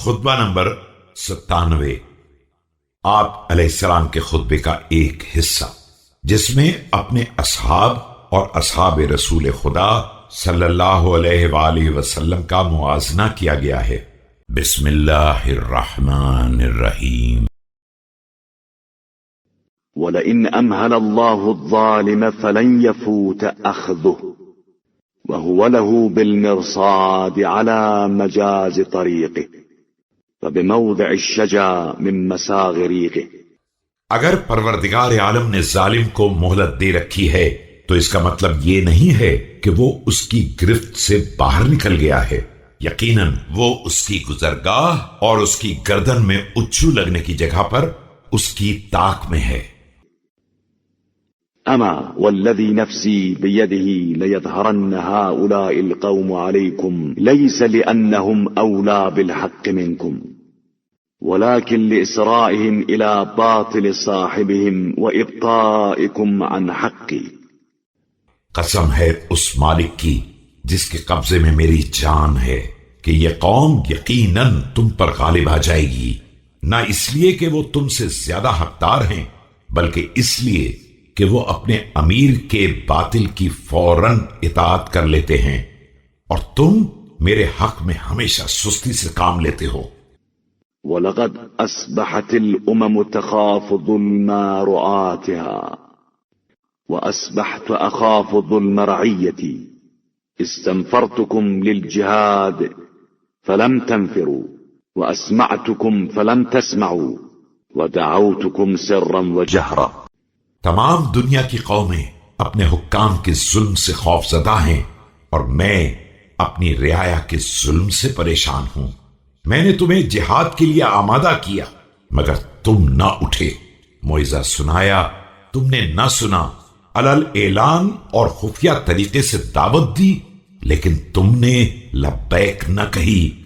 خطبہ نمبر 97، آپ علیہ السلام کے خطبے کا ایک حصہ، جس میں اپنے اصحاب اور اصحاب رسول خدا صلی اللہ علیہ وآلہ وسلم کا موازنہ کیا گیا ہے۔ بسم اللہ الرحمن الرحیم۔ وَلَئِنْ أَمْهَلَ اللَّهُ الظَّالِمَ فَلَنْ يَفُوتَ أَخْذُهُ وَهُوَ لَهُ بِالْمِرْصَادِ عَلَى مَجَازِ طَرِيقِهِ فَبِمَوْضِعِ الشَّجَا مِنْ مَسَاغِ رِيقِهِ۔ اگر پروردگار عالم نے ظالم کو مہلت دے رکھی ہے تو اس کا مطلب یہ نہیں ہے کہ وہ اس کی گرفت سے باہر نکل گیا ہے، یقیناً وہ اس کی گزرگاہ اور اس کی گردن میں اچھو لگنے کی جگہ پر اس کی طاق میں ہے۔ أما والذي نفسي بيده ليظهرن هؤلاء القوم عليكم ليس لأنهم أولى بالحق منكم ولكن لإسرائهم إلى باطل صاحبهم وإبطائكم عن حقي۔ قسم ہے اس مالک کی جس کے قبضے میں میری جان ہے کہ یہ قوم یقیناً تم پر غالب آ جائے گی، نہ اس لیے کہ وہ تم سے زیادہ حقدار ہیں بلکہ اس لیے کہ وہ اپنے امیر کے باطل کی فوراً اطاعت کر لیتے ہیں اور تم میرے حق میں ہمیشہ سستی سے کام لیتے ہو۔ وَلَقَدْ أَصْبَحَتِ الْأُمَمُ تَخَافُ ظُلْمَ رُعَاتِهَا وَأَصْبَحْتُ أَخَافُ ظُلْمَ رَعِيَّتِي اسْتَنْفَرْتُكُمْ لِلْجِهَادِ فَلَمْ تَنْفِرُوا وَأَسْمَعْتُكُمْ فَلَمْ تَسْمَعُوا وَدَعَوْتُكُمْ سِرًّا وَجَهْرًا۔ تمام دنیا کی قومیں اپنے حکام کے ظلم سے خوف زدہ ہیں اور میں اپنی رعایا کے ظلم سے پریشان ہوں۔ میں نے تمہیں جہاد کے لیے آمادہ کیا مگر تم نہ اٹھے، موعظہ سنایا تم نے نہ سنا، علل اعلان اور خفیہ طریقے سے دعوت دی لیکن تم نے لبیک نہ کہی۔